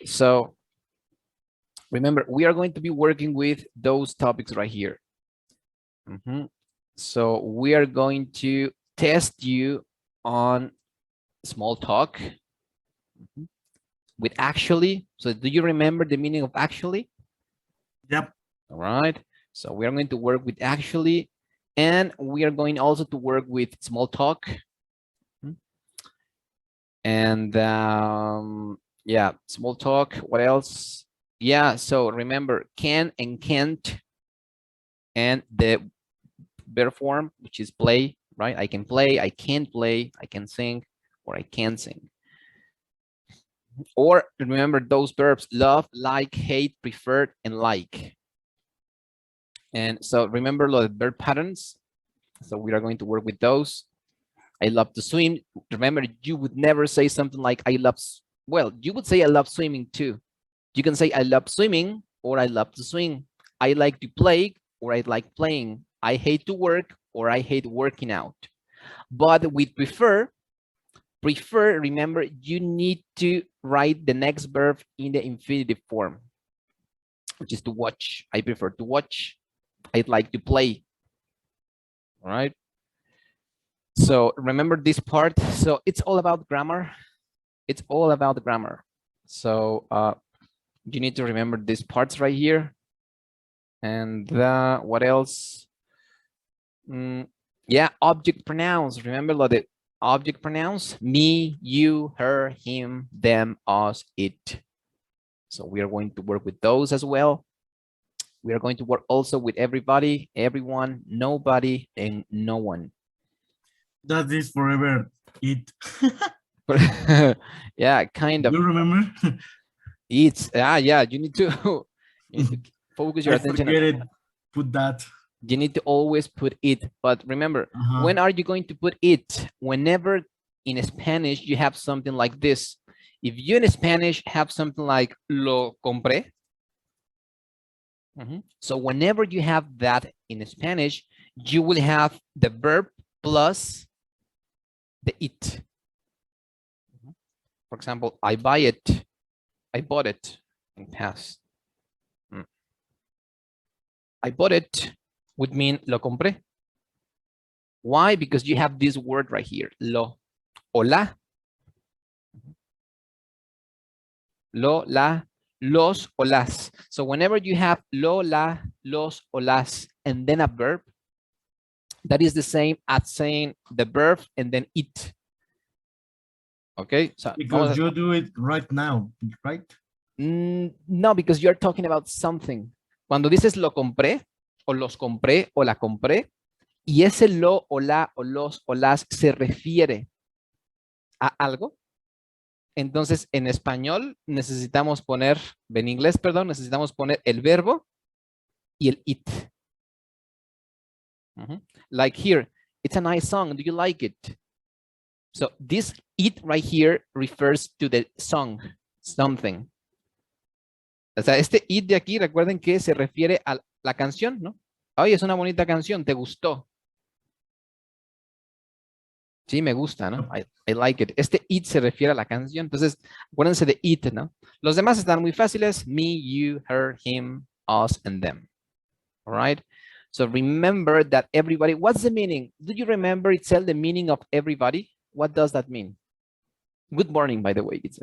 So remember, we are going to be working with those topics right here. So we are going to test you on small talk with actually. So do you remember the meaning of actually? Yep. All right. So we are going to work with actually, and we are going also to work with small talk. And yeah, small talk. What else? Yeah, so remember can and can't, and the verb form, which is play, right? I can play, I can't play, I can sing, or I can't sing. Or remember those verbs: love, like, hate, prefer, and like. And so remember the verb patterns. So we are going to work with those. I love to swim. Remember, you would never say something like I love, well, you would say I love swimming too. You can say I love swimming or I love to swim. I like to play or I like playing. I hate to work or I hate working out. But with prefer, remember, you need to write the next verb in the infinitive form, which is to watch. I prefer to watch. I'd like to play. All right. So remember this part. So it's all about grammar. It's all about grammar. So you need to remember these parts right here. And what else? Yeah, object pronouns. Remember the object pronouns: me, you, her, him, them, us, it. So we are going to work with those as well. We are going to work also with everybody, everyone, nobody, and no one. That is forever it. Yeah, kind of. You remember? It's yeah, you need to focus your I attention forget on it. Put that. you need to always put it. But remember, when are you going to put it? Whenever in Spanish you have something like this. If you in Spanish have something like lo compré, so whenever you have that in Spanish, you will have the verb plus the it. For example, I buy it, I bought it in past. I bought it would mean lo compré. Why? Because you have this word right here, lo, o la. Lo, la, los, o las. So whenever you have lo, la, los, o las, and then a verb, that is the same as saying the verb and then it. Okay, so because you do it right now, right? No, because you're talking about something. Cuando dices lo compré, o los compré, o la compré, y ese lo, o la, o los, o las se refiere a algo, entonces en español necesitamos poner, en inglés, perdón, necesitamos poner el verbo y el it. Like here, it's a nice song. Do you like it? So this it right here refers to the song, something. O sea, este it de aquí, recuerden que se refiere a la canción, ¿no? Oye, es una bonita canción, ¿te gustó? Sí, me gusta, ¿no? I like it. Este it se refiere a la canción. Entonces, acuérdense de it, ¿no? Los demás están muy fáciles. Me, you, her, him, us, and them. All right? So remember that everybody, what's the meaning? Do you remember itself the meaning of everybody? What does that mean? Good morning, by the way, it's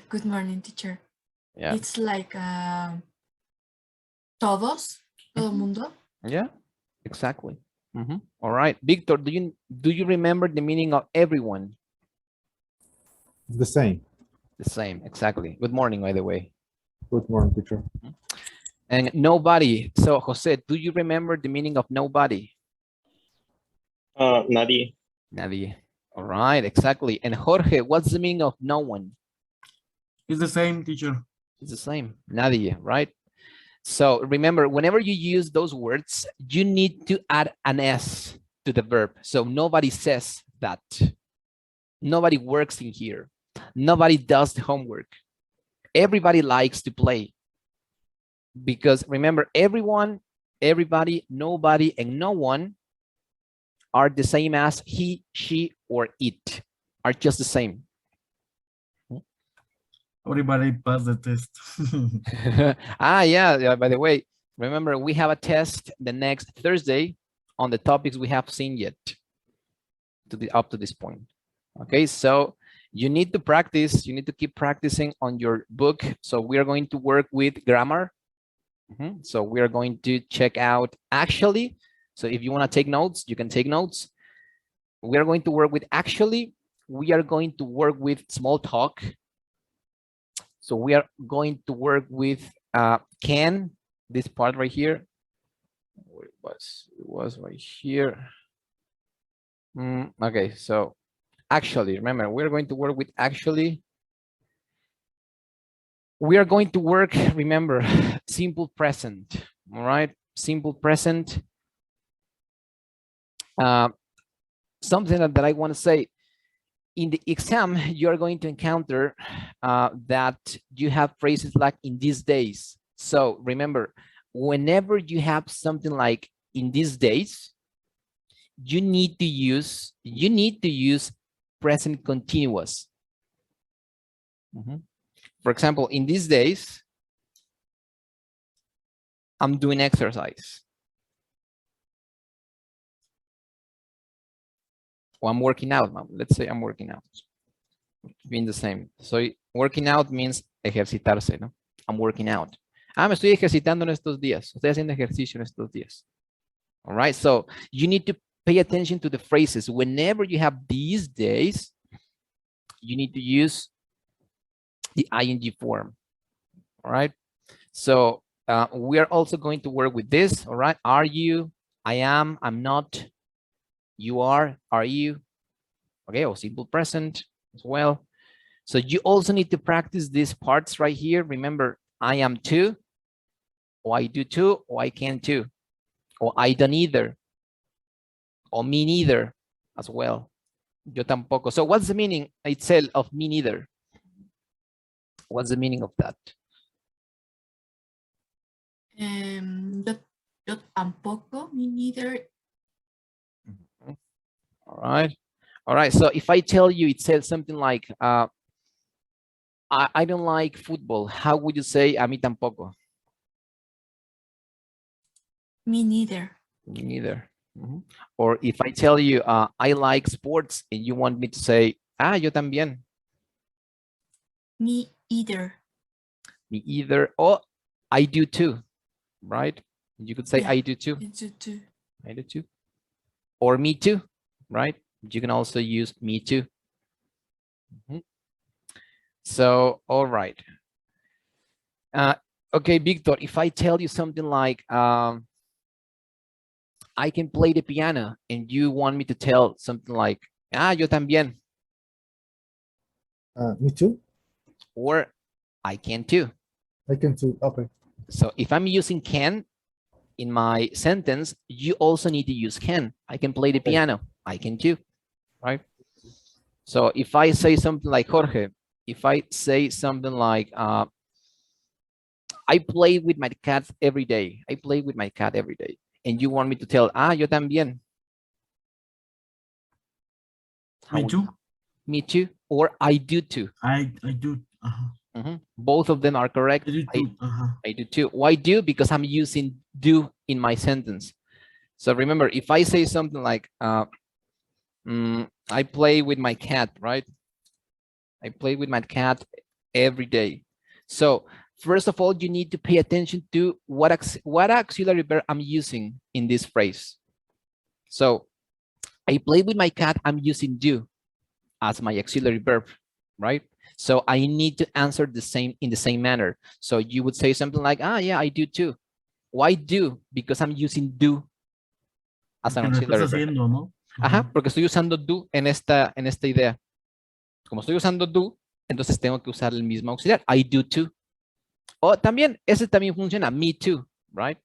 Good morning, teacher. Yeah. It's like todos, todo mundo. Yeah, exactly. All right, Victor, do you remember the meaning of everyone? The same. The same, exactly. Good morning, by the way. Good morning, teacher. And nobody. So, Jose, do you remember the meaning of nobody? Nadie. Nadie. All right, exactly. And Jorge, what's the meaning of no one? It's the same, teacher. It's the same. Nadie, right? So remember, whenever you use those words, you need to add an S to the verb. So nobody says that. Nobody works in here. Nobody does the homework. Everybody likes to play. Because remember, everyone, everybody, nobody, and no one are the same as he, she, or it, are just the same. Everybody passed the test. Yeah, by the way, remember we have a test the next Thursday on the topics we have seen yet up to this point. Okay, so you need to practice, you need to keep practicing on your book. So we are going to work with grammar. So we are going to check out actually. So if you want to take notes, you can take notes. We are going to work with actually. We are going to work with small talk. So we are going to work with can, this part right here. Where it was right here. Okay, so actually, remember, we're going to work with actually. We are going to work, remember, simple present, all right? Simple present. Something that I want to say, in the exam, you're going to encounter that you have phrases like in these days. So remember, whenever you have something like in these days, you need to use present continuous. For example, in these days, I'm doing exercise. Or I'm working out. Let's say I'm working out. Being the same. So working out means ejercitarse, ¿no? I'm working out. Me estoy ejercitando en estos días. Estoy haciendo ejercicio en estos días. All right. So you need to pay attention to the phrases. Whenever you have these days, you need to use the ing form. All right. So we are also going to work with this. All right. Are you? I am. I'm not. You are. Are you? Okay. Or simple present as well. So you also need to practice these parts right here. Remember, I am too, or I do too, or I can too, or I don't either, or me neither as well. Yo tampoco. So what's the meaning itself of me neither? What's the meaning of that? Yo tampoco, me neither. All right. All right. So if I tell you, it says something like, I don't like football. How would you say a mí tampoco? Me neither. Me neither. Or if I tell you, I like sports, and you want me to say, yo también. Me either. Me either. Or I do too, right? You could say Yeah, I do too. I do too. I do too. Or me too, right? You can also use me too. So, all right. Okay, Victor, if I tell you something like, I can play the piano, and you want me to tell something like, yo también. Me too. Or I can too. I can too. Okay. So if I'm using can in my sentence, you also need to use can. I can play the piano. I can too, right? So if I say something like Jorge, if I say something like, I play with my cat every day. I play with my cat every day. And you want me to tell, yo también. Me too. Me too. Or I do too. I do. Both of them are correct. I do too. I do too. Why do? Because I'm using do in my sentence. So remember, if I say something like, I play with my cat, right? I play with my cat every day. So first of all, you need to pay attention to what auxiliary verb I'm using in this phrase. So I play with my cat, I'm using do as my auxiliary verb, right? So I need to answer in the same manner. So you would say something like, yeah, I do too. Why do? Because I'm using do as an auxiliary verb. Haciendo, ¿no? Porque estoy usando do en esta idea. Como estoy usando do, entonces tengo que usar el mismo auxiliar. I do too. O también, ese también funciona. Me too, right?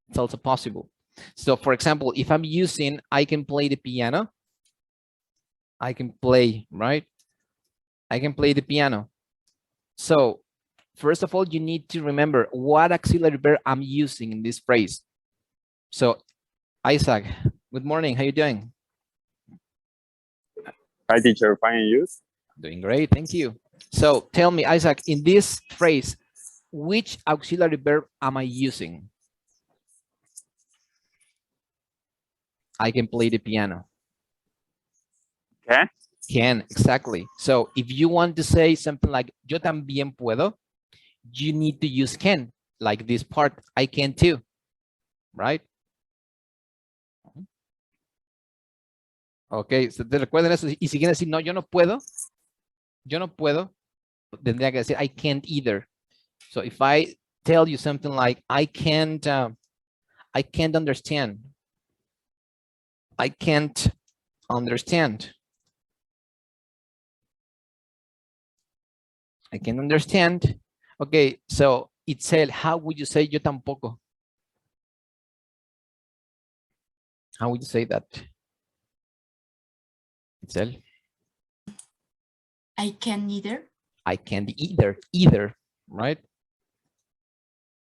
It's also possible. So for example, if I'm using, I can play the piano. I can play, right? I can play the piano. So first of all, you need to remember what auxiliary verb I'm using in this phrase. So Isaac, good morning. How you doing? Hi, teacher. Fine, and you? Doing great. Thank you. So tell me, Isaac, in this phrase, which auxiliary verb am I using? I can play the piano. Can? Can, exactly. So if you want to say something like, yo también puedo, you need to use can, like this part, I can too, right? Ok, so te recuerden eso. Y si quieren decir, no, yo no puedo, tendría que decir, I can't either. So if I tell you something like, I can't understand. I can't understand. I can understand. Okay, so Itzel, how would you say yo tampoco? How would you say that? Itzel? I can neither. I can't either, right?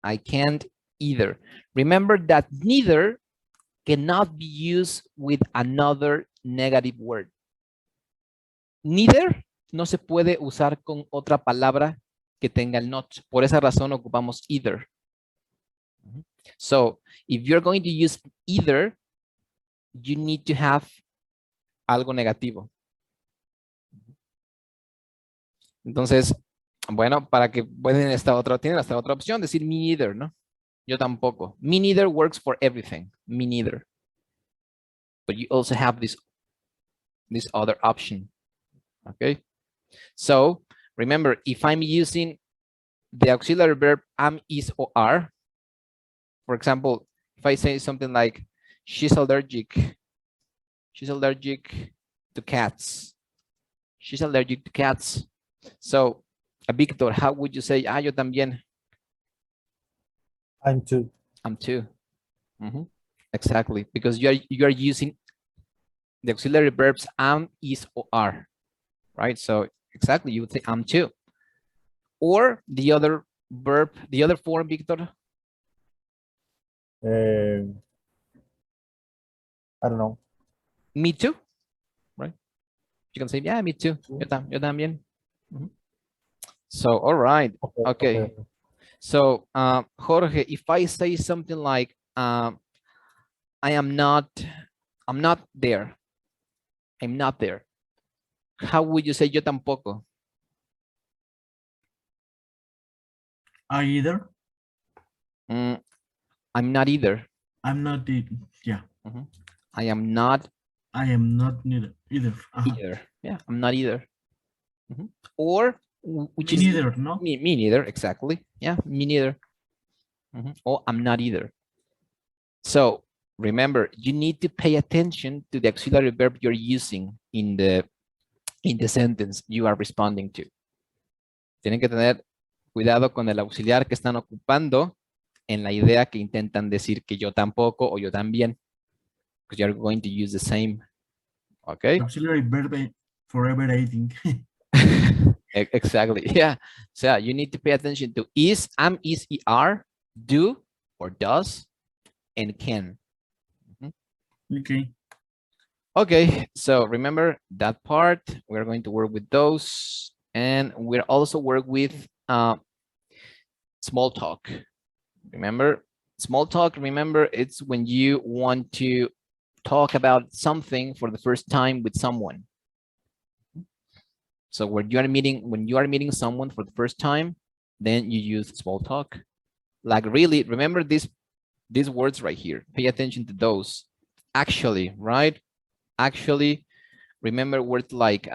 I can't either. Remember that neither cannot be used with another negative word. Neither no se puede usar con otra palabra que tenga el not. Por esa razón ocupamos either. So, if you're going to use either, you need to have algo negativo. Entonces, bueno, para que pueden tienen esta otra opción, decir me neither, ¿no? Yo tampoco. Me neither works for everything. Me neither. But you also have this other option. Okay. So remember, if I'm using the auxiliary verb am, is, or are, for example, if I say something like she's allergic to cats. She's allergic to cats. So, Victor, how would you say, yo también? I'm too. I'm too. Exactly, because you are using the auxiliary verbs am, is, or are, right? So exactly, you would say I'm too. Or the other verb, the other form, Victor? I don't know. Me too, right? You can say, yeah, me too. Yo también. So, all right. Okay. So, Jorge, if I say something like, I'm not there. I'm not there. How would you say yo tampoco? I either. I'm not either. I'm not yeah. I am not I am not neither either. either. Yeah, I'm not either. Or which Me is neither, no? Me neither, exactly. Yeah, me neither. Or I'm not either. So remember, you need to pay attention to the auxiliary verb you're using in the sentence you are responding to. Tienen que tener cuidado con el auxiliar que están ocupando en la idea que intentan decir que yo tampoco o yo también, because you're going to use the same. Okay. Auxiliary verb forever aiding. Exactly. Yeah. So you need to pay attention to is, am, is, are, do or does, and can. Okay. Okay. So remember that part. We're going to work with those, and we'll also work with small talk. Remember, small talk. Remember, it's when you want to talk about something for the first time with someone. So when you are meeting someone for the first time, then you use small talk. Like really, remember these words right here. Pay attention to those. Actually, right? Actually, remember words like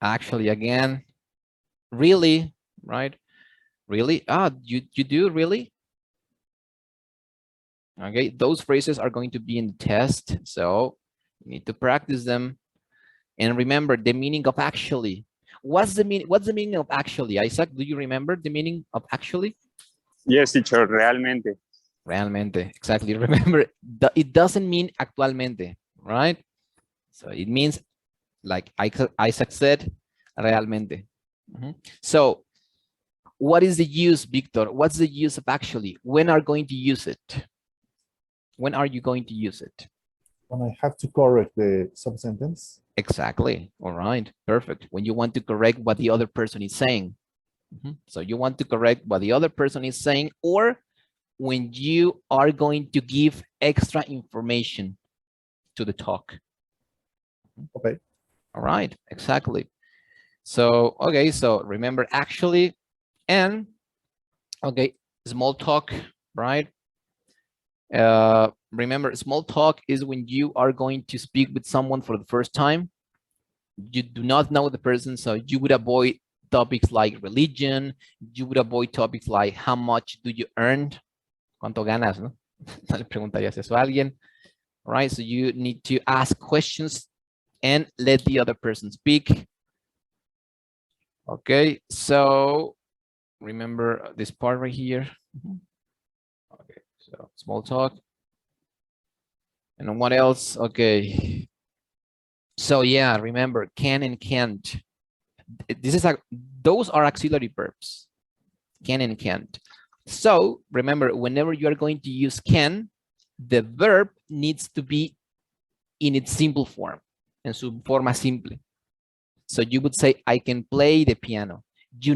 actually, again, really, right? Really? You do really? Okay, those phrases are going to be in the test, so you need to practice them. And remember the meaning of actually. What's the meaning of actually, Isaac? Do you remember the meaning of actually? Yes, teacher, realmente. Realmente, exactly. Remember, it doesn't mean actualmente, right? So it means, like Isaac said, realmente. So what is the use, Victor? What's the use of actually? When are you going to use it? When are you going to use it? When I have to correct the subsentence. Exactly. All right. Perfect. When you want to correct what the other person is saying. So you want to correct what the other person is saying, or when you are going to give extra information to the talk. Okay. All right. Exactly. So, okay. So remember actually, and okay, small talk, right? Remember, small talk is when you are going to speak with someone for the first time. You do not know the person, so you would avoid topics like religion. You would avoid topics like how much do you earn? ¿Cuánto ganas? No, no le preguntarías eso a alguien. All right, so you need to ask questions and let the other person speak. Okay, so remember this part right here. Okay, so small talk. And what else? Okay. So yeah, remember can and can't. This is those are auxiliary verbs. Can and can't. So remember, whenever you are going to use can, the verb needs to be in its simple form, en su forma simple. So you would say, I can play the piano. You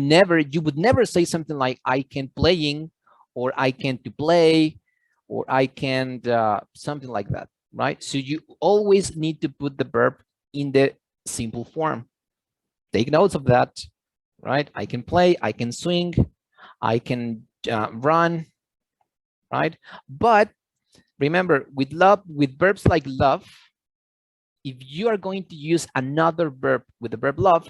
would never say something like I can playing, or I can to play, or I can something like that, right? So you always need to put the verb in the simple form. Take notes of that, right? I can play, I can swing, I can run, right? But remember, with verbs like love, if you are going to use another verb with the verb love,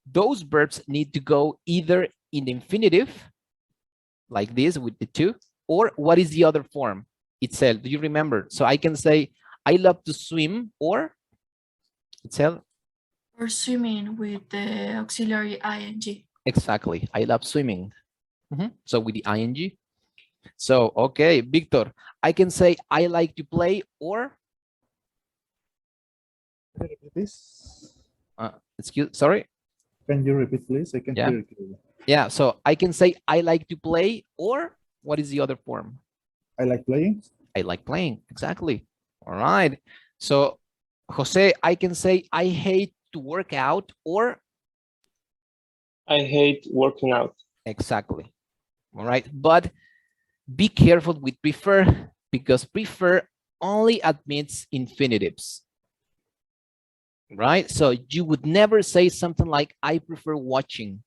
those verbs need to go either in the infinitive, like this with the to, or what is the other form itself? Do you remember? So I can say, I love to swim, or itself. Or swimming with the auxiliary ing. Exactly. I love swimming. So with the ing. So, okay, Victor, I can say, I like to play, or Can you repeat this? sorry. Can you repeat, please? I can Yeah. hear you. Yeah, so I can say, I like to play, or what is the other form? I like playing. I like playing. Exactly. All right. So, Jose, I can say, I hate to work out, or I hate working out. exactly. All right. But be careful with prefer, because prefer only admits infinitives. Right? So you would never say something like, I prefer watching.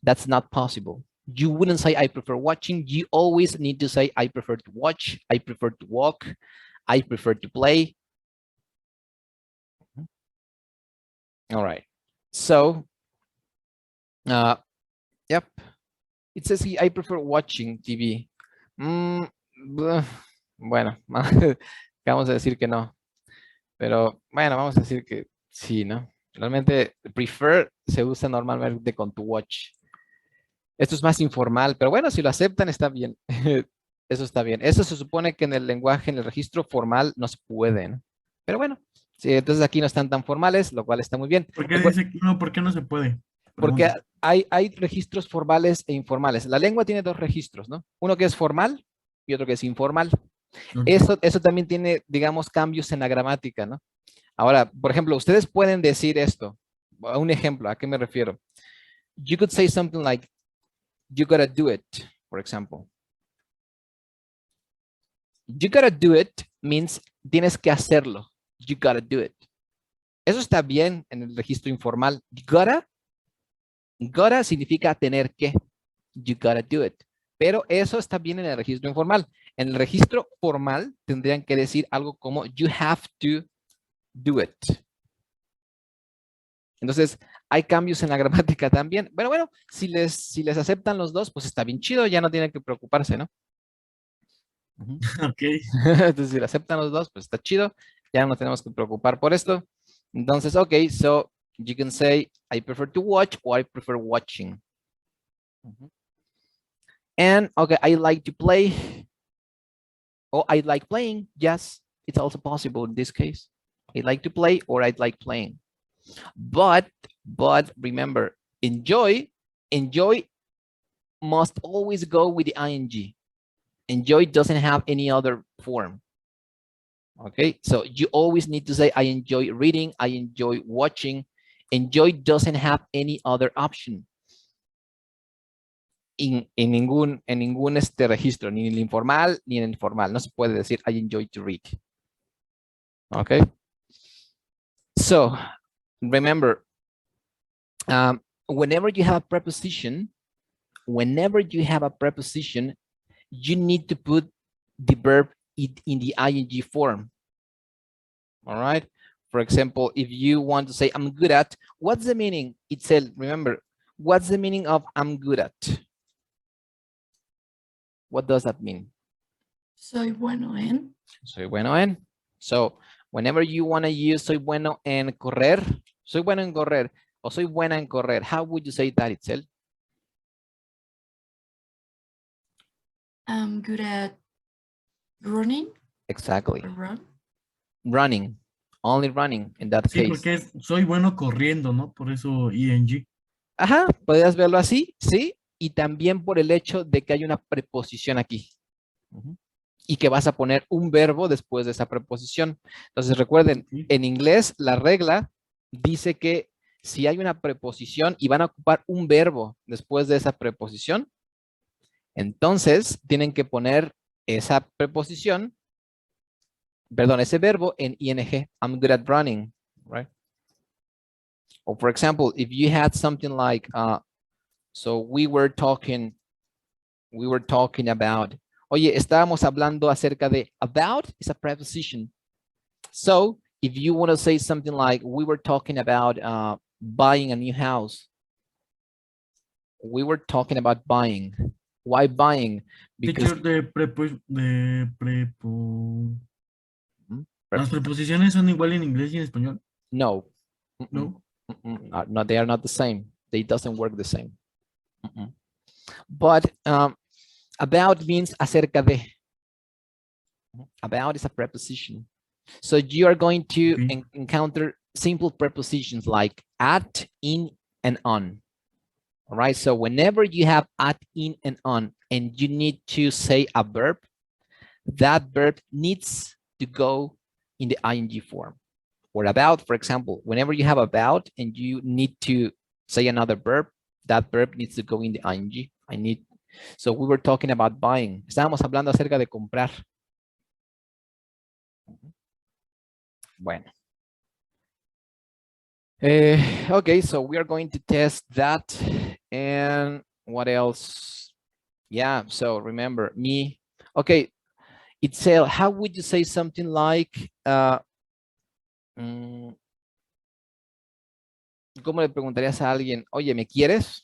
That's not possible. You wouldn't say, I prefer watching. You always need to say, I prefer to watch, I prefer to walk, I prefer to play. All right. So, yep. It says here, I prefer watching TV. Bueno, vamos a decir que no. Pero bueno, vamos a decir que sí, ¿no? Realmente prefer se usa normalmente con to watch. Esto es más informal, pero bueno, si lo aceptan está bien. Eso está bien. Eso se supone que en el lenguaje, en el registro formal no se puede, ¿no? Pero bueno, sí, entonces aquí no están tan formales, lo cual está muy bien. ¿Por qué dice que no? ¿Por qué no se puede? Porque Pregunta. hay registros formales e informales. La lengua tiene dos registros, ¿no? Uno que es formal y otro que es informal. Ok. Eso también tiene, digamos, cambios en la gramática, ¿no? Ahora, por ejemplo, ustedes pueden decir esto. Un ejemplo, ¿a qué me refiero? You could say something like, you gotta do it, for example. You gotta do it means tienes que hacerlo. You gotta do it. Eso está bien en el registro informal. Gotta significa tener que. You gotta do it. Pero eso está bien en el registro informal. En el registro formal tendrían que decir algo como you have to do it. Entonces, hay cambios en la gramática también. Bueno, si les aceptan los dos, pues está bien chido, ya no tienen que preocuparse, ¿no? Ok. Entonces, si le aceptan los dos, pues está chido, ya no tenemos que preocupar por esto. Entonces, okay, so you can say, I prefer to watch or I prefer watching. And, okay, I like to play. Or I like playing. Yes, it's also possible in this case. I like to play or I like playing. But remember, enjoy must always go with the ing. Enjoy doesn't have any other form. Okay, so you always need to say, I enjoy reading, I enjoy watching. Enjoy doesn't have any other option. En ningún registro, ni en el informal ni en el formal. No se puede decir, I enjoy to read. Okay. So remember, whenever you have a preposition, you need to put the verb in the ing form. All right. For example, if you want to say I'm good at, what's the meaning? Itself, remember, what's the meaning of I'm good at? What does that mean? Soy bueno en. Soy bueno en. So whenever you want to use soy bueno en correr, soy bueno en correr, o soy buena en correr, how would you say that itself? I'm good at running. Exactly. Or run. Running. Only running in that Sí, case. porque soy bueno corriendo, ¿no? Por eso ing. Ajá, podrías verlo así, sí, y también por el hecho de que hay una preposición aquí. Ujú. Y que vas a poner un verbo después de esa preposición. Entonces recuerden, Sí. en inglés la regla dice que si hay una preposición y van a ocupar un verbo después de esa preposición, entonces tienen que poner esa preposición, perdón, ese verbo en ing. I'm good at running, right? Or for example, if you had something like, so we were talking about, oye, estábamos hablando acerca de, about is a preposition. So if you want to say something like, we were talking about buying a new house. We were talking about buying. Why buying? Because Teacher, las preposiciones son igual en inglés y en español. no. No. No, they are not the same. They doesn't work the same. But about means acerca de. About is a preposition. So you are going to Okay. encounter simple prepositions like at, in, and on. All right. So whenever you have at, in, and on, and you need to say a verb, that verb needs to go in the ing form. Or about, for example, whenever you have about and you need to say another verb, that verb needs to go in the ing. So we were talking about buying. Estábamos hablando acerca de comprar. Bueno. Okay, so we are going to test that. And what else? Yeah, so remember me. Okay, Itzel, how would you say something like, ¿cómo le preguntarías a alguien, oye, ¿me quieres?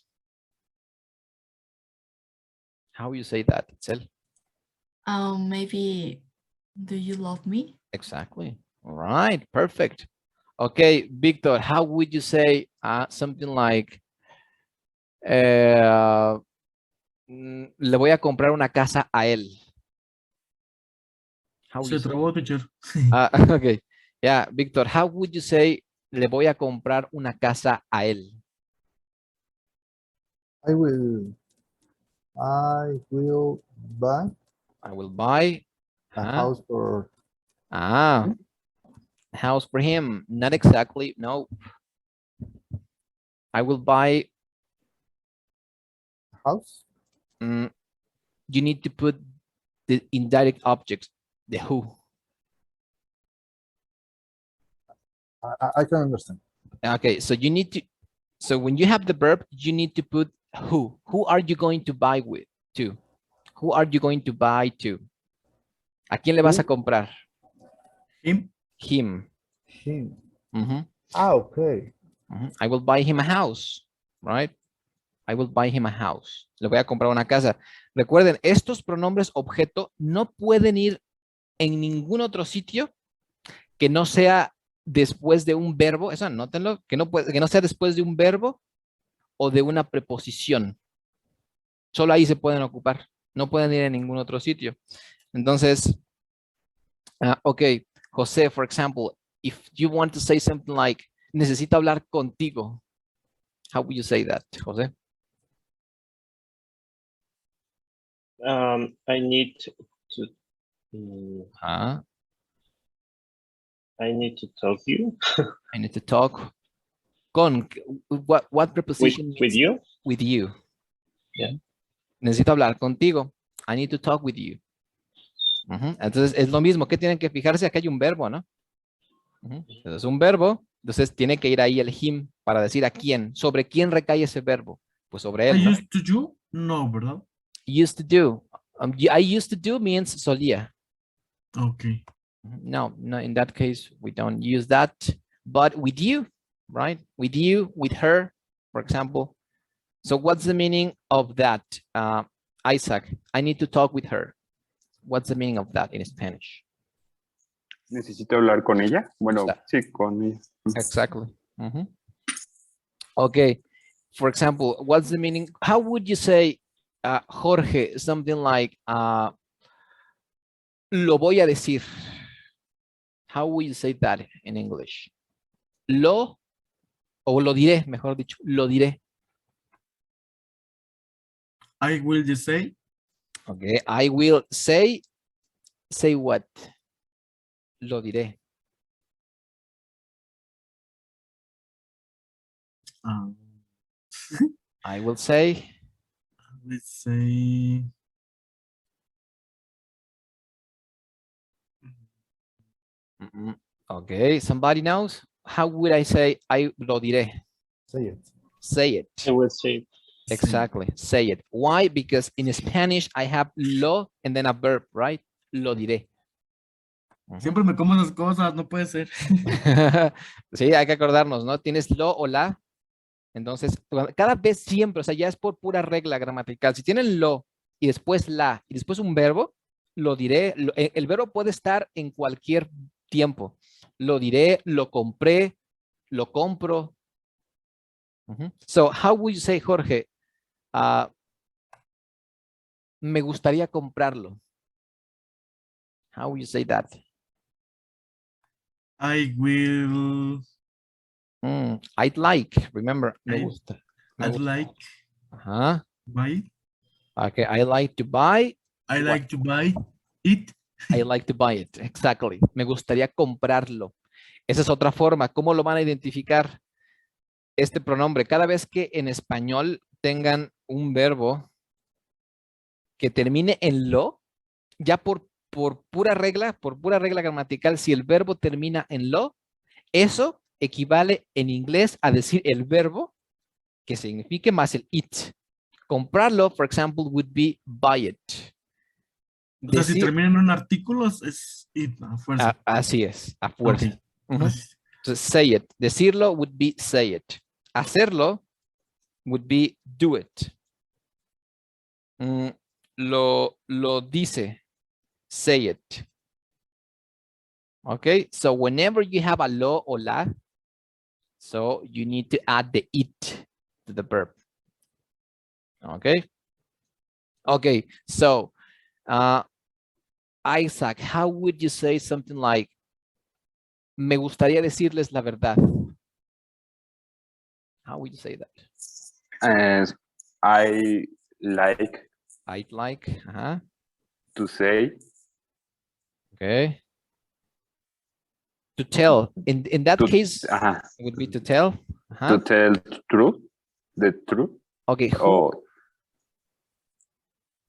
How would you say that, Itzel? Maybe, do you love me? Exactly. All right, perfect. Okay, Victor, how would you say something like, le voy a comprar una casa a él? How would Se you say? trabó, teacher. Okay. Yeah, Victor, how would you say, le voy a comprar una casa a él? I will buy I will buy a house for house for him. Not exactly. No. I will buy. a house. You need to put the indirect objects, the who. I can understand. Okay, so you need to, so when you have the verb, you need to put who. Who are you going to buy with to? Who are you going to buy to? ¿A quién le vas a comprar? Him. Him. Him. Mhm. Okay. I will buy him a house, right? I will buy him a house. Le voy a comprar una casa. Recuerden, estos pronombres objeto no pueden ir en ningún otro sitio que no sea después de un verbo. Eso anótenlo, que no sea después de un verbo o de una preposición. Solo ahí se pueden ocupar. No pueden ir en ningún otro sitio. Entonces, okay, José, for example, if you want to say something like, necesito hablar contigo, how would you say that, José? I need to I need to talk to you. I need to talk. Con, what preposition With means you? with you? Yeah. Necesito hablar contigo. I need to talk with you. Entonces es lo mismo. ¿Qué tienen que fijarse? Aquí hay un verbo, ¿no? Entonces un verbo. Entonces tiene que ir ahí el him para decir a quién. ¿Sobre quién recae ese verbo? Pues sobre I él, ¿no? used to you? No, ¿verdad? Used to do. I used to do means solía. Okay. No, in that case, we don't use that. But with you, right? With you, with her, for example. So what's the meaning of that, Isaac? I need to talk with her. What's the meaning of that in Spanish? ¿Necesito hablar con ella? Bueno, Exacto. sí, con ella. Exactly. Okay. For example, what's the meaning? How would you say, Jorge, something like, lo voy a decir? How would you say that in English? Lo, o lo diré, mejor dicho, lo diré. I will just say. Okay, I will say what? Lo diré. I will say. Let's say. Okay, somebody knows? How would I say I lo diré? Say it. Say it. I will say. Exactly. Say it. Why? Because in Spanish I have lo and then a verb, right? Lo diré. Siempre me como esas cosas, no puede ser. Sí, hay que acordarnos, ¿no? Tienes lo o la. Entonces, cada vez siempre, o sea, ya es por pura regla gramatical. Si tienen lo y después la y después un verbo, lo diré. El verbo puede estar en cualquier tiempo. Lo diré, lo compré, lo compro. So, how would you say, Jorge? Me gustaría comprarlo. How would you say that? I will. I'd like. Remember, me gusta. Me I'd gusta. like. Buy. Okay, I like to buy. I like to buy it. I like to buy it. Exactly. Me gustaría comprarlo. Esa es otra forma. ¿Cómo lo van a identificar? Este pronombre. Cada vez que en español tengan un verbo que termine en lo, ya por pura regla gramatical, si el verbo termina en lo, eso equivale en inglés a decir el verbo que signifique más el it. Comprarlo, for example, would be buy it. O sea, si termina en un artículo, es it, a fuerza. Así es, a fuerza. Okay. Entonces, say it. Decirlo would be say it. Hacerlo would be do it. Lo dice, say it. Okay, so whenever you have a lo or la, so you need to add the it to the verb. Okay. Okay, so Isaac, how would you say something like, me gustaría decirles la verdad? How would you say that? I like I'd like, to say. Okay. To tell. In that case, it would be to tell. To tell the truth. Okay. Oh.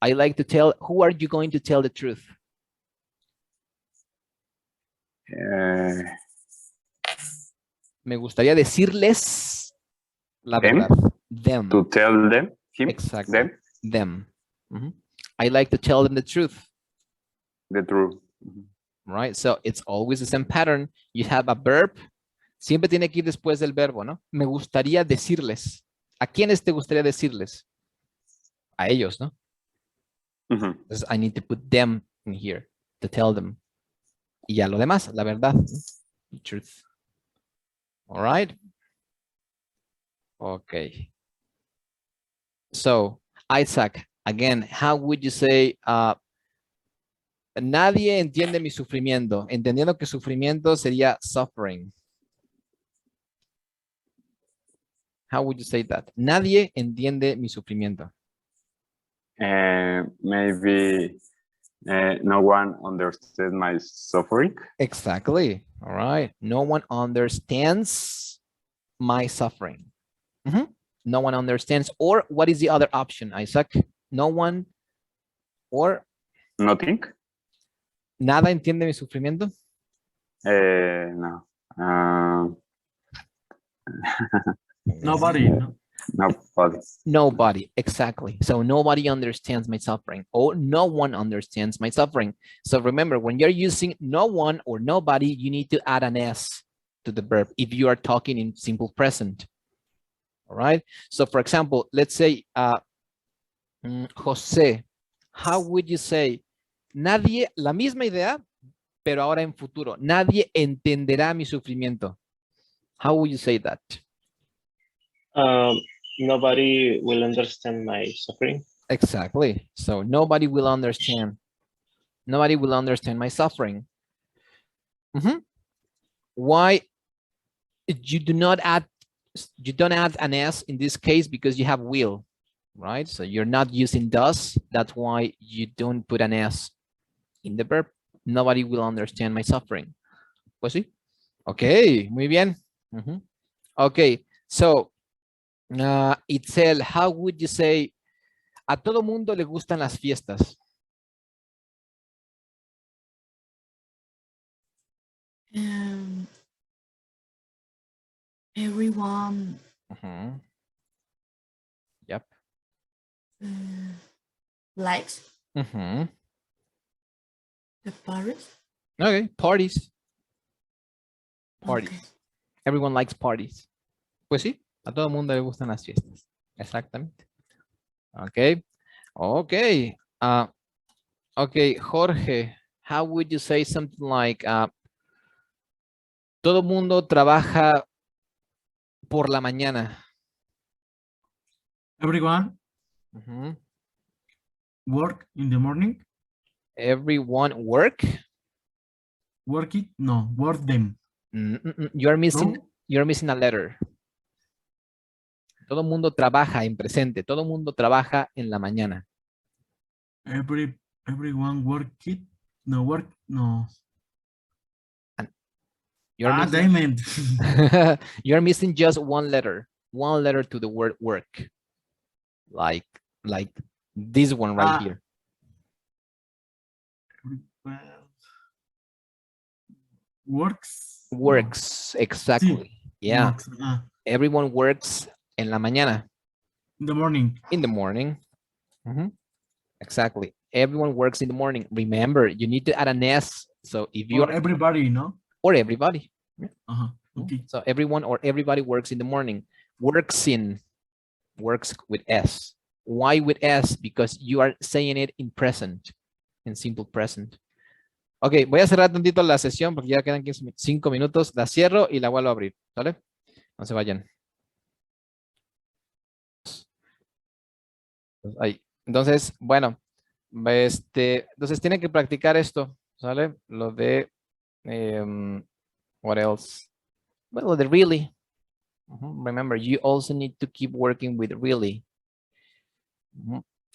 I like to tell. Who are you going to tell the truth? Me gustaría decirles la verdad. Them. To tell them. Him. Exactly. Them. I like to tell them the truth. The truth. Right? So it's always the same pattern. You have a verb. Siempre tiene que ir después del verbo, ¿no? Me gustaría decirles. ¿A quiénes te gustaría decirles? A ellos, ¿no? Entonces, I need to put them in here to tell them. Y ya lo demás, la verdad. The truth. All right. Okay. So, Isaac, again, how would you say, nadie entiende mi sufrimiento? Entendiendo que sufrimiento sería suffering. How would you say that? Nadie entiende mi sufrimiento. Maybe No one understands my suffering. Exactly. All right. No one understands my suffering. Mhm. No one understands. Or what is the other option, Isaac? No one or Nothing. nada entiende mi sufrimiento. No. Nobody, no? Nobody. Nobody, exactly. So nobody understands my suffering, or no one understands my suffering. So remember, when you're using no one or nobody, you need to add an S to the verb if you are talking in simple present. All right. So for example, let's say, José, how would you say, nadie, la misma idea, pero ahora en futuro, nadie entenderá mi sufrimiento. How would you say that? Nobody will understand my suffering. Exactly. So nobody will understand. Nobody will understand my suffering. Why you don't add an S in this case? Because you have will, right? So you're not using does. That's why you don't put an S in the verb. Nobody will understand my suffering. Pues sí. Okay, muy bien. Okay, so Itzel, how would you say, a todo mundo le gustan las fiestas? Everyone Yep. likes Mm-hmm. the Paris. Okay, parties. Parties. Okay. Everyone likes parties. Pues sí, a todo mundo le gustan las fiestas. Exactamente. Okay. Okay. Okay, Jorge, how would you say something like, todo mundo trabaja por la mañana? Everyone work in the morning. Everyone work? Work it? No, work them. You're missing, No? you're missing a letter. Todo mundo trabaja en presente. Todo mundo trabaja en la mañana. Everyone work it? No, work, no. You're missing, Diamond. you're missing just one letter to the word work. Like this one right here. Works. Works, exactly. Sí. Yeah. Works. Everyone works en la mañana. In the morning. In the morning. Exactly. Everyone works in the morning. Remember, you need to add an S. So if you Or everybody, no? Or everybody. Okay. So everyone or everybody works in the morning. Works with S. Why with S? Because you are saying it in present, in simple present. Ok, voy a cerrar tantito la sesión porque ya quedan 5 minutos. La cierro y la vuelvo a abrir. ¿Vale? No se vayan. Ahí. Entonces, bueno, entonces tienen que practicar esto, ¿sale? Lo de, what else? Well, lo de really. Remember, you also need to keep working with really.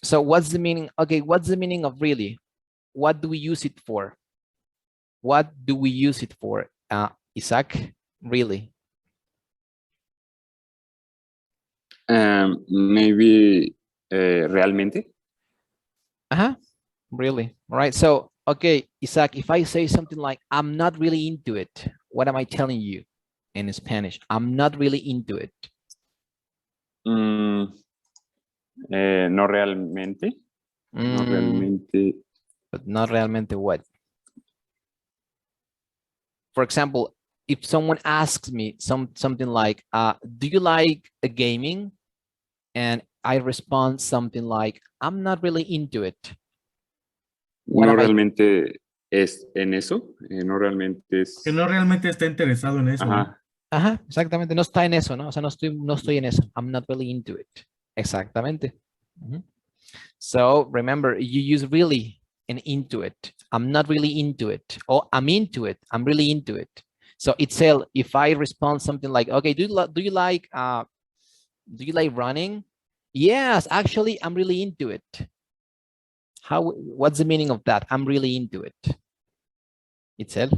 So what's the meaning? Okay, what's the meaning of really? What do we use it for? What do we use it for? Isaac, really? Maybe realmente. Really. All right. So, okay, Isaac, if I say something like, I'm not really into it, what am I telling you in Spanish? I'm not really into it. No realmente. No realmente. But not realmente what? For example, if someone asks me something like, do you like gaming? And I respond something like, I'm not really into it. What No realmente es en eso. No realmente es. Que no realmente está interesado en eso. Ajá. Ajá, exactamente. No está en eso, ¿no? O sea, no estoy en eso. I'm not really into it. Exactamente. So remember, you use really and into it. I'm not really into it. Or I'm into it. I'm really into it. So Itzel, if I respond something like, okay, do you like running? Yes, actually, I'm really into it. What's the meaning of that? I'm really into it. Itself.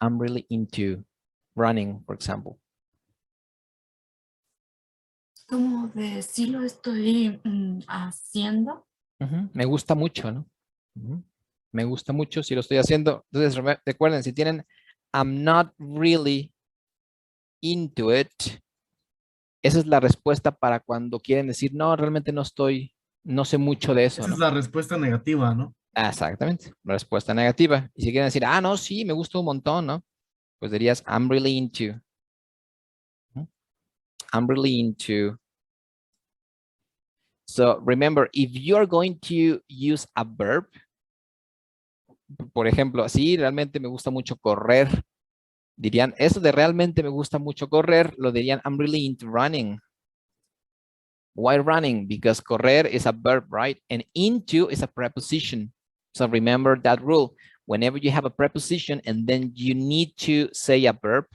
I'm really into running, for example. Como de sí lo estoy haciendo. Me gusta mucho, ¿no? Me gusta mucho si lo estoy haciendo. Entonces, recuerden, si tienen I'm not really into it, esa es la respuesta para cuando quieren decir, no, realmente no sé mucho de eso, Esa ¿no? es la respuesta negativa, ¿no? Exactamente, la respuesta negativa. Y si quieren decir, no, sí, me gusta un montón, ¿no? Pues dirías, I'm really into. I'm really into. So remember, if you're going to use a verb, por ejemplo, sí, realmente me gusta mucho correr, dirían, eso de realmente me gusta mucho correr, lo dirían, I'm really into running. Why running? Because correr is a verb, right? And into is a preposition. So remember that rule. Whenever you have a preposition and then you need to say a verb,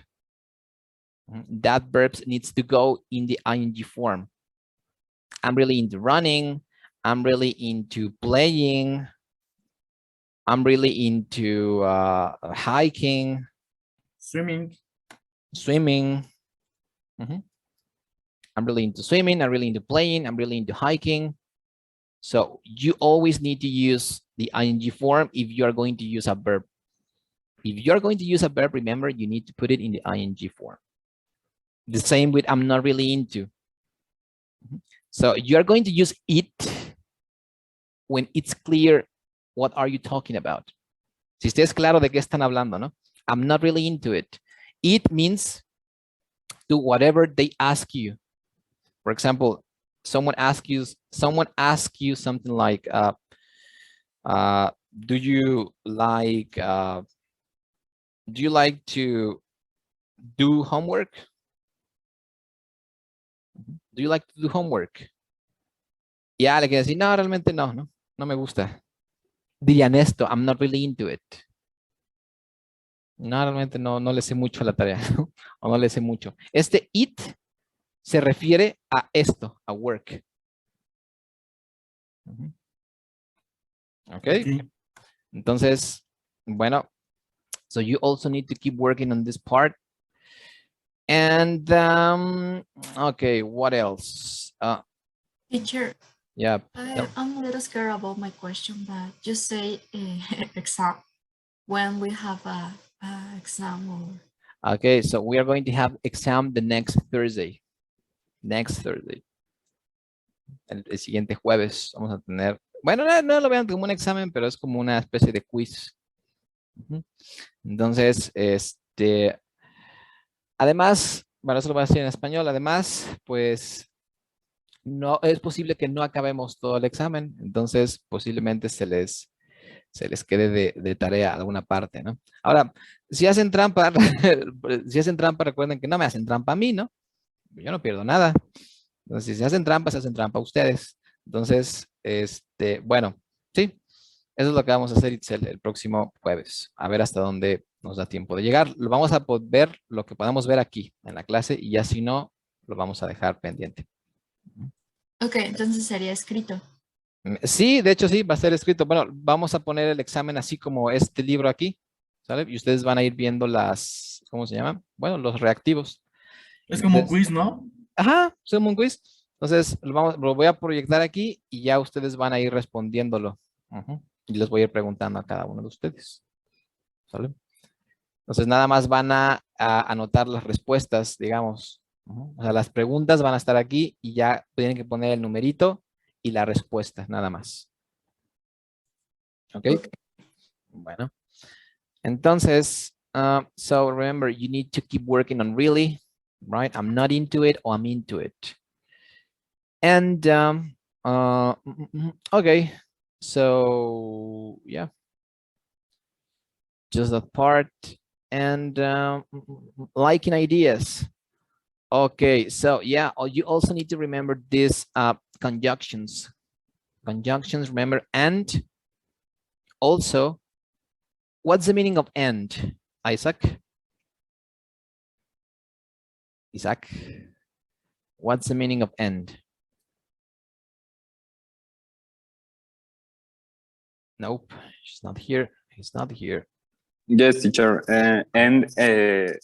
that verb needs to go in the ing form. I'm really into running. I'm really into playing. I'm really into hiking. Swimming. Swimming. I'm really into swimming. I'm really into playing. I'm really into hiking. So you always need to use the ing form if you are going to use a verb. If you're going to use a verb, remember, you need to put it in the ing form. The same with I'm not really into. So you're going to use it when it's clear what are you talking about. Si estés claro de qué están hablando, ¿no? I'm not really into it. It means do whatever they ask you. For example, someone asks you something like, do you like to do homework? Do you like to do homework? Ya le quiero decir, no, realmente no me gusta. Dirían esto, I'm not really into it. No, realmente no le sé mucho a la tarea, ¿no? O no le sé mucho. Este it se refiere a esto, a work. Okay. Entonces, bueno, so you also need to keep working on this part. And, okay, what else? Teacher, Yeah. I'm a little scared about my question, but just say exam when we have a exam. Or... Okay, so we are going to have exam the next Thursday. Next Thursday. El siguiente jueves vamos a tener, bueno, no lo vean como un examen, pero es como una especie de quiz. Entonces, además, bueno, eso lo voy a decir en español, además, pues, no, es posible que no acabemos todo el examen, entonces posiblemente se les quede de tarea alguna parte, ¿no? Ahora, si hacen trampa, recuerden que no me hacen trampa a mí, ¿no? Yo no pierdo nada. Entonces, si se hacen trampa ustedes. Entonces, bueno, sí, eso es lo que vamos a hacer, Itzel, el próximo jueves. A ver hasta dónde nos da tiempo de llegar. Lo vamos a poder ver, lo que podamos ver aquí en la clase, y ya si no, lo vamos a dejar pendiente. Ok, entonces sería escrito. Sí, de hecho sí, va a ser escrito. Bueno, vamos a poner el examen así como este libro aquí, ¿sale? Y ustedes van a ir viendo las, ¿cómo se llama? Bueno, los reactivos. Es como un quiz, ¿no? Ajá, es como un quiz. Entonces, lo voy a proyectar aquí y ya ustedes van a ir respondiéndolo. Y les voy a ir preguntando a cada uno de ustedes. ¿Sale? Entonces, nada más van a anotar las respuestas, digamos. O sea, las preguntas van a estar aquí y ya tienen que poner el numerito y la respuesta, nada más. ¿Ok? Bueno. Entonces, so remember, you need to keep working on really, right? I'm not into it or I'm into it. And, okay. So, yeah. Just that part. And liking ideas. Okay, so yeah, you also need to remember these conjunctions. Conjunctions, remember, and also, what's the meaning of and, Isaac? Isaac, what's the meaning of end? Nope, she's not here. He's not here. Yes, teacher. And the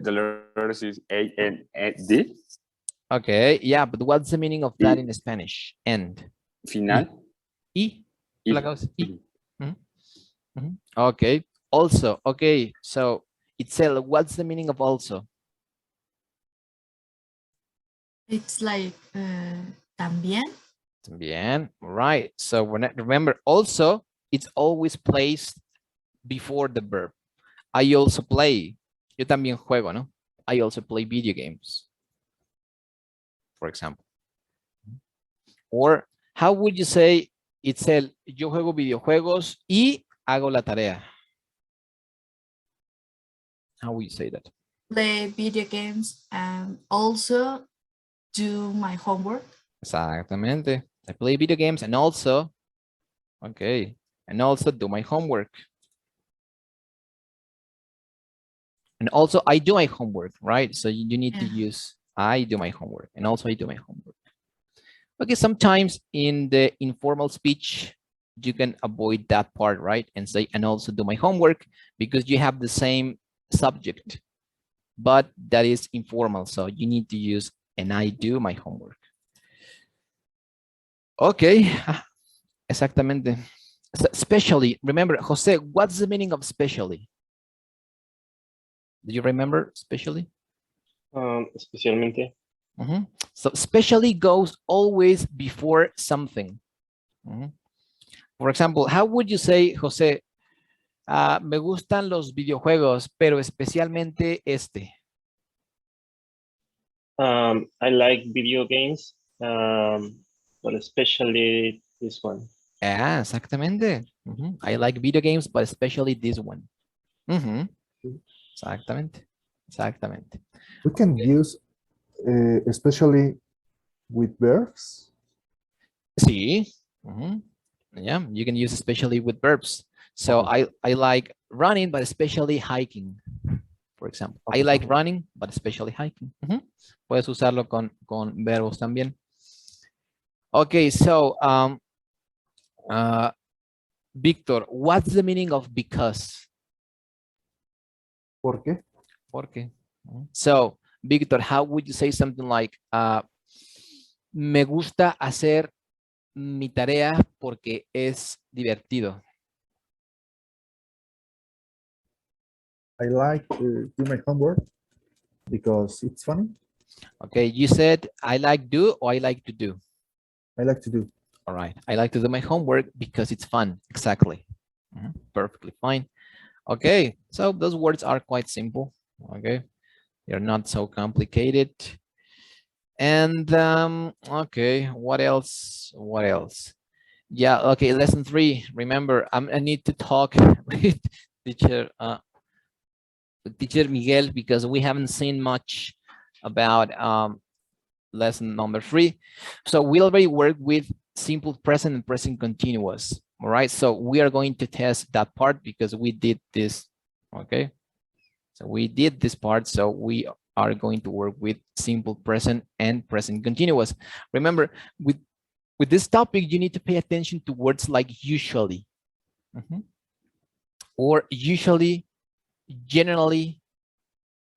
letters is A N D. Okay, yeah, but what's the meaning of that in Spanish? End. Final. Y. Y. La causa, y. Mhm, mhm. Okay. Also, okay. So Itzel, what's the meaning of also? It's like también. Bien. Right. So remember, also, it's always placed before the verb. I also play. Yo también juego, ¿no? I also play video games, for example. Or how would you say, Itzel, yo juego videojuegos y hago la tarea? How would you say that? Play video games and also do my homework. Exactamente. I play video games and also, okay, and also do my homework. And also I do my homework, right? So you need to Yeah. use I do my homework and also I do my homework. Okay, sometimes in the informal speech, you can avoid that part, right? And say, and also do my homework because you have the same subject, but that is informal. So you need to use, and I do my homework. Okay, exactamente. Especially, remember, Jose, what's the meaning of especially? Do you remember especially? Especialmente. So especially goes always before something. For example, how would you say, Jose, me gustan los videojuegos, pero especialmente este? I like video games, but especially this one. Ah, exactamente. I like video games, but especially this one. Exactamente. Exactamente. We can use especially with verbs. Sí. Yeah, you can use especially with verbs. So Okay. I like running, but especially hiking, for example. I Okay, like okay. running, but especially hiking. Puedes usarlo con verbos también. Okay, so Victor, what's the meaning of because? ¿Por qué? Porque. So, Victor, how would you say something like, me gusta hacer mi tarea porque es divertido? I like to do my homework because it's funny. Okay, you said I like do or I like to do? I like to do. All right, I like to do my homework because it's fun. Exactly. Perfectly fine. Okay, so those words are quite simple. Okay, they're not so complicated. And okay, what else? What else? Yeah, okay, lesson 3. Remember, I need to talk with teacher Miguel because we haven't seen much about lesson number 3. So we already worked with simple present and present continuous. All right, so we are going to test that part because we did this. Okay, so we did this part, so we are going to work with simple present and present continuous. Remember, with this topic, you need to pay attention to words like usually, or usually, generally.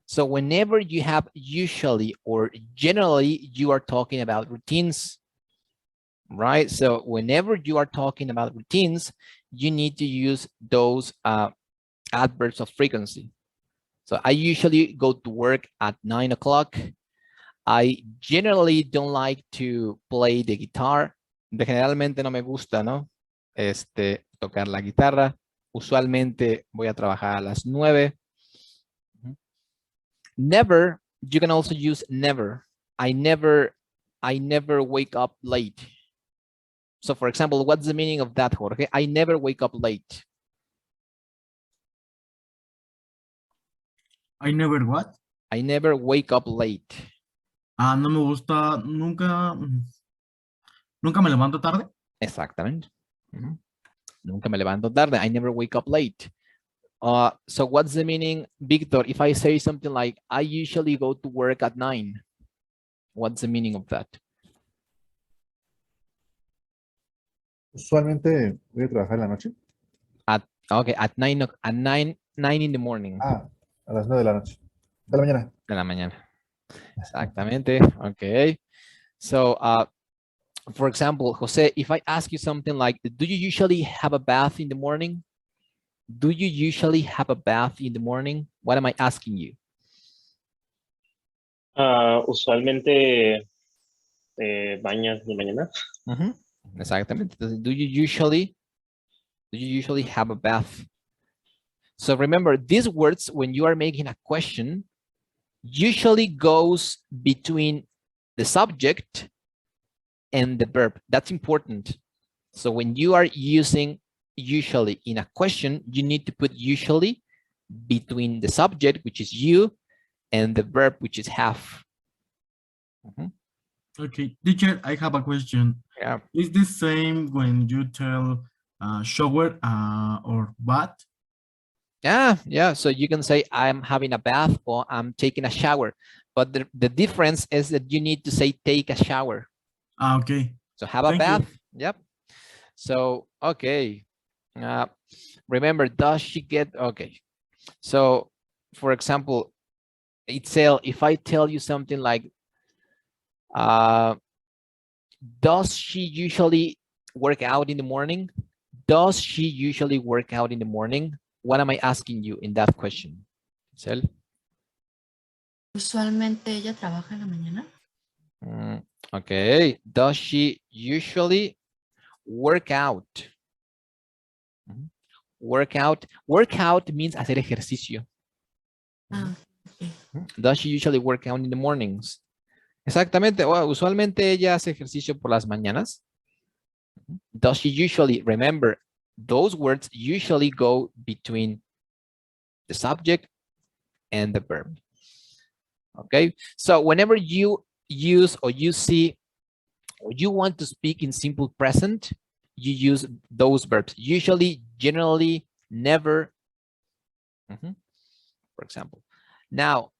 So whenever you have usually or generally, you are talking about routines, right? So whenever you are talking about routines, you need to use those adverbs of frequency. So I usually go to work at 9 o'clock. I generally don't like to play the guitar. Generalmente no me gusta, ¿no? Tocar la guitarra. Usualmente voy a trabajar a las 9. Never, you can also use never. I never wake up late. So for example, what's the meaning of that, Jorge? I never wake up late. I never what? I never wake up late. No me gusta, nunca me levanto tarde. Exactamente. Nunca me levanto tarde. I never wake up late. So what's the meaning, Victor? If I say something like, I usually go to work at 9, what's the meaning of that? Usualmente voy a trabajar en la noche. Okay, at 9 in the morning. A las 9 de la noche. De la mañana. De la mañana. Exactamente. Okay. So, for example, Jose, if I ask you something like, do you usually have a bath in the morning? Do you usually have a bath in the morning? What am I asking you? Usualmente bañas de mañana. Exactamente. Entonces, do you usually have a bath? So remember, these words, when you are making a question, usually goes between the subject and the verb. That's important. So when you are using usually in a question, you need to put usually between the subject, which is you, and the verb, which is have. Okay, teacher, I have a question. Yeah. Is the same when you tell shower or bath? Yeah. So you can say I'm having a bath or I'm taking a shower, but the difference is that you need to say take a shower. Okay. So have a Thank you. bath. Yep. So, okay. Remember, does she get, okay. So, for example, Itzel, if I tell you something like, does she usually work out in the morning? Does she usually work out in the morning? What am I asking you in that question? Itzel? Usualmente ella trabaja en la mañana. Okay. Does she usually work out? Work out means hacer ejercicio. Okay. Does she usually work out in the mornings? Exactamente. Well, usualmente ella hace ejercicio por las mañanas. Does she usually, remember, those words usually go between the subject and the verb. Okay. So whenever you use or you see or you want to speak in simple present, you use those verbs. Usually, generally, never. For example. Now,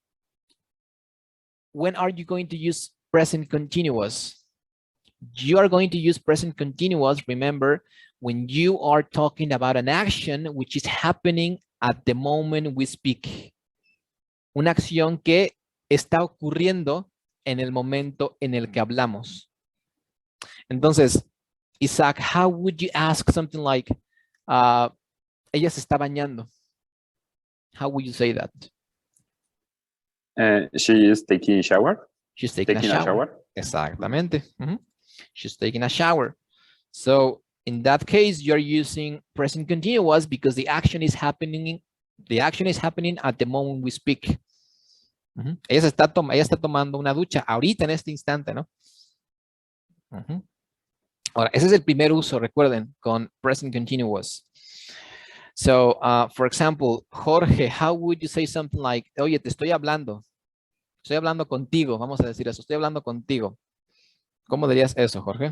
when are you going to use present continuous? You are going to use present continuous, remember, when you are talking about an action which is happening at the moment we speak. Una acción que está ocurriendo en el momento en el que hablamos. Entonces, Isaac, how would you ask something like, ella se está bañando? How would you say that? She is taking a shower. She's taking a shower. Exactamente. She's taking a shower. So in that case, you're using present continuous because the action is happening. The action is happening at the moment we speak. Ella está tomando una ducha ahorita en este instante, ¿no? Ahora, ese es el primer uso, recuerden, con present continuous. So, for example, Jorge, how would you say something like, oye, te estoy hablando. Estoy hablando contigo. Vamos a decir eso. Estoy hablando contigo. ¿Cómo dirías eso, Jorge?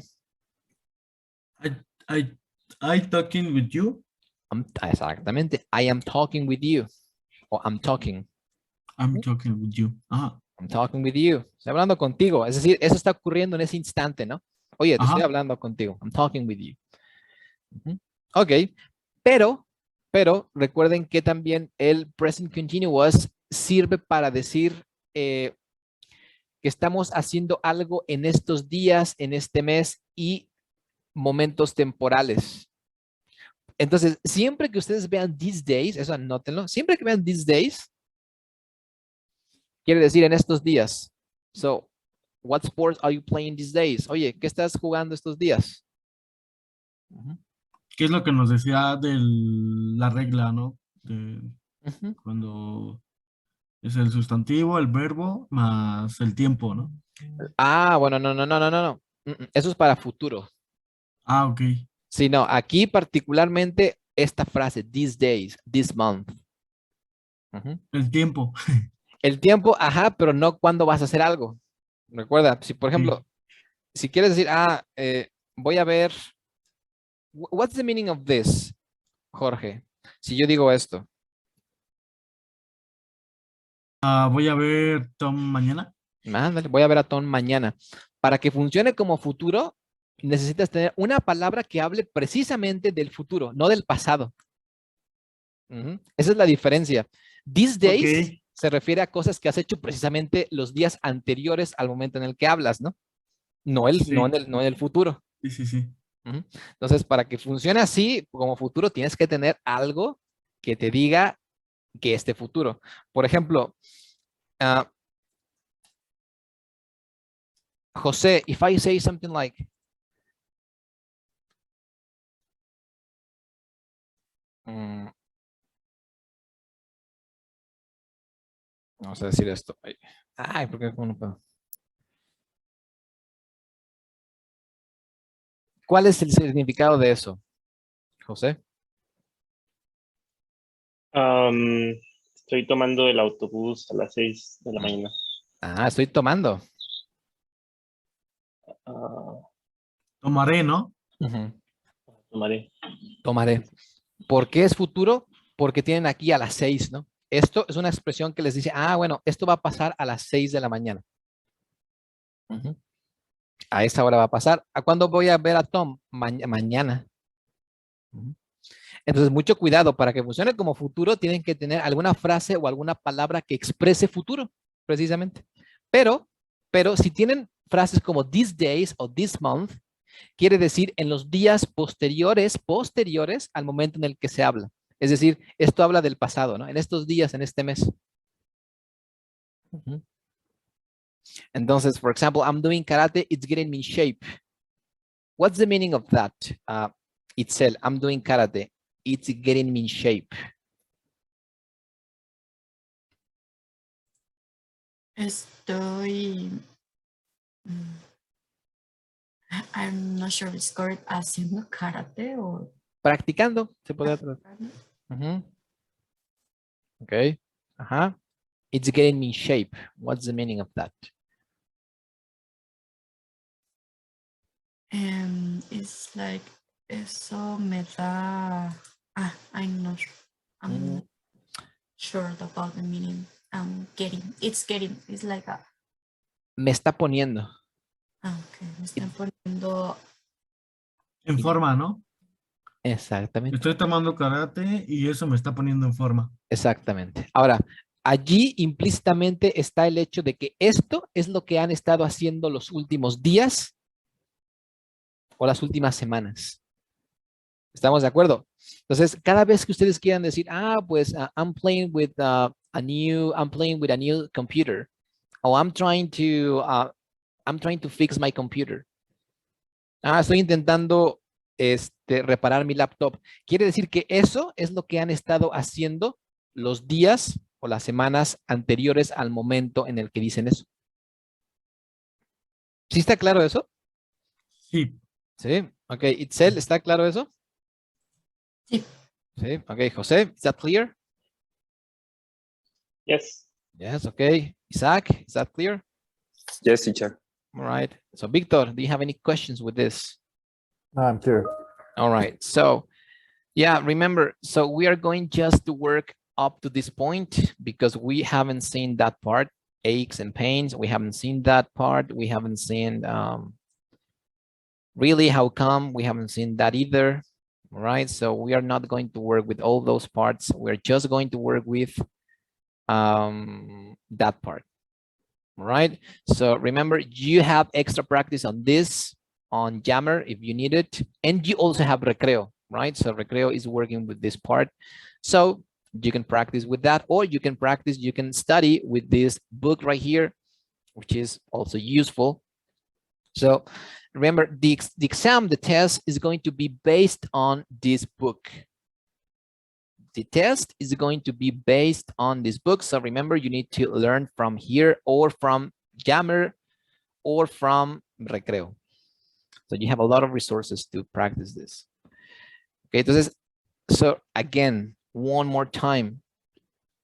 I talking with you. Exactamente. I am talking with you. O I'm talking. I'm talking with you. I'm talking with you. Estoy hablando contigo. Es decir, eso está ocurriendo en ese instante, ¿no? Oye, te estoy hablando contigo. I'm talking with you. Ok. Pero recuerden que también el present continuous sirve para decir que estamos haciendo algo en estos días, en este mes y momentos temporales. Entonces, siempre que ustedes vean these days, eso anótenlo, siempre que vean these days, quiere decir en estos días. So, what sports are you playing these days? Oye, ¿qué estás jugando estos días? ¿Qué es lo que nos decía de la regla, no? Cuando es el sustantivo, el verbo, más el tiempo, ¿no? Bueno, no. Eso es para futuro. Ok. Sí, no, aquí particularmente esta frase, these days, this month. El tiempo. El tiempo, pero no cuándo vas a hacer algo. Recuerda, si por ejemplo, si quieres decir, voy a ver, what's the meaning of this, Jorge? Si yo digo esto, Voy a ver Tom mañana. Ándale, voy a ver a Tom mañana. Para que funcione como futuro, necesitas tener una palabra que hable precisamente del futuro, no del pasado. Ujú. Esa es la diferencia. These days Ok. se refiere a cosas que has hecho precisamente los días anteriores al momento en el que hablas, ¿no? No, Sí, no en el futuro. sí, sí, sí. Ujú. Entonces, para que funcione así como futuro, tienes que tener algo que te diga que este futuro. Por ejemplo, ah, José, if I say something like, mm, vamos a decir esto. Ay, ¿por qué no puedo? ¿Cuál es el significado de eso, José? Estoy tomando el autobús a las 6 de la mañana. Ah, estoy tomando. Ah, Tomaré, ¿no? Ujú. tomaré. Tomaré. ¿Por qué es futuro? Porque tienen aquí a las 6, ¿no? Esto es una expresión que les dice, ah, bueno, esto va a pasar a las 6 de la mañana. Ujú. A esa hora va a pasar. ¿A cuándo voy a ver a Tom? Mañana. Ujú. Entonces, mucho cuidado. Para que funcione como futuro, tienen que tener alguna frase o alguna palabra que exprese futuro, precisamente. Pero, pero si tienen frases como these days o this month, quiere decir en los días posteriores al momento en el que se habla. Es decir, esto habla del pasado, ¿no? En estos días, en este mes. Ujú. Entonces, for example, I'm doing karate, it's getting me in shape. What's the meaning of that? Itself, I'm doing karate, it's getting me in shape. Estoy. mm, I'm not sure if it's correct. Haciendo karate or. Practicando, se puede tratar. Ujú. Ok. Ajá. It's getting me in shape. What's the meaning of that? It's like. Eso me da. I'm not. I'm Mm, not sure about the meaning. I'm getting. It's getting. It's like a. Me está poniendo. Okay. Me están poniendo. En forma, ¿no? Exactamente. Estoy tomando karate y eso me está poniendo en forma. Exactamente. Ahora, allí implícitamente está el hecho de que esto es lo que han estado haciendo los últimos días o las últimas semanas. ¿Estamos de acuerdo? Entonces, cada vez que ustedes quieran decir, pues I'm playing with a new computer, o I'm trying to fix my computer. Estoy intentando reparar mi laptop. Quiere decir que eso es lo que han estado haciendo los días o las semanas anteriores al momento en el que dicen eso. ¿Sí está claro eso? Sí. Sí. Ok. Itzel, ¿está claro eso? Sí. Sí. Ok. José, ¿is that clear? Yes. Yes. Okay. Isaac, is that clear? Yes, teacher. All right. So, Victor, do you have any questions with this? No, I'm clear. All right. So, yeah, remember, so we are going just to work up to this point because we haven't seen that part, aches and pains. We haven't seen that part. We haven't seen really how come. We haven't seen that either. All right. So we are not going to work with all those parts. We're just going to work with that part. All right. So remember, you have extra practice on this on Jammer if you need it. And you also have Recreo, right? So Recreo is working with this part. So you can practice with that, or you can study with this book right here, which is also useful. So remember, the test is going to be based on this book. The test is going to be based on this book. So remember, you need to learn from here or from Jammer or from Recreo. So you have a lot of resources to practice this. Okay, entonces, so again, one more time.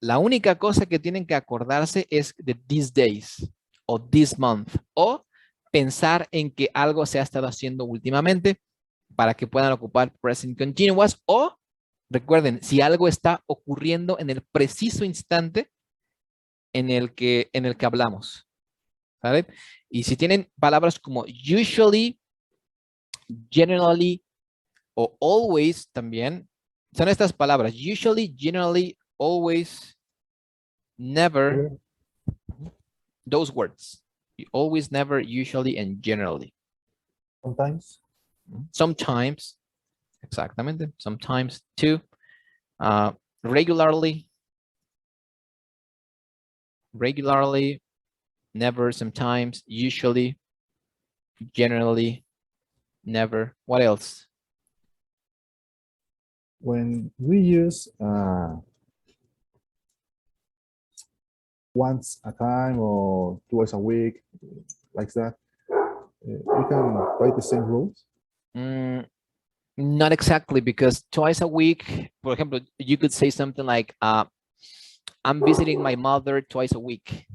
La única cosa que tienen que acordarse es de these days o this month o pensar en que algo se ha estado haciendo últimamente para que puedan ocupar present continuous o recuerden, si algo está ocurriendo en el preciso instante, en el que hablamos. ¿Vale? Y si tienen palabras como usually, generally o always también, son estas palabras. Usually, generally, always, never. Those words. Always, never, usually, and generally. Sometimes. Sometimes. Exactamente. Sometimes too. Regularly. Regularly. Never, sometimes, usually, generally, never. What else? When we use once a time or twice a week, like that, we can write the same rules. Not exactly, because twice a week, for example, you could say something like, I'm visiting my mother twice a week.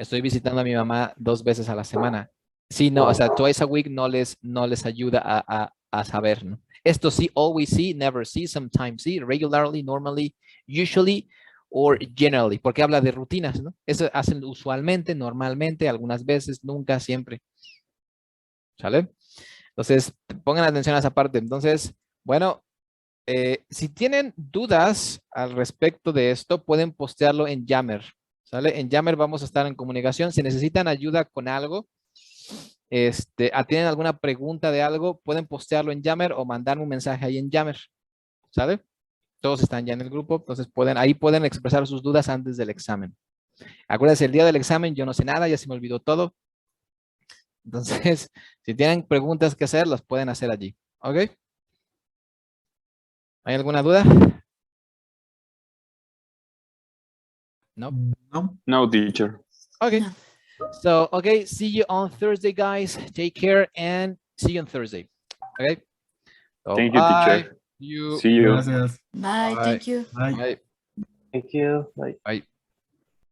Estoy visitando a mi mamá 2 veces a la semana. Sí, no, o sea, twice a week no les ayuda a saber, ¿no? Esto sí, always sí, never sí, sometimes sí, regularly, normally, usually, or generally, porque habla de rutinas, ¿no? Eso hacen usualmente, normalmente, algunas veces, nunca, siempre. ¿Sale? Entonces, pongan atención a esa parte. Entonces, bueno, si tienen dudas al respecto de esto, pueden postearlo en Yammer. ¿Sale? En Yammer vamos a estar en comunicación. Si necesitan ayuda con algo, tienen alguna pregunta de algo, pueden postearlo en Yammer o mandar un mensaje ahí en Yammer. ¿Sale? Todos están ya en el grupo, entonces ahí pueden expresar sus dudas antes del examen. Acuérdense, el día del examen yo no sé nada, ya se me olvidó todo. Entonces, si tienen preguntas que hacer, las pueden hacer allí. ¿Ok? ¿Hay alguna duda? No. No. No, teacher. Okay. No. So, okay, see you on Thursday, guys. Take care and see you on Thursday. Okay. So, Thank you, bye. teacher. You. See you. Gracias. Bye. Bye. Thank you. Bye. Bye. Thank you. Bye. Bye.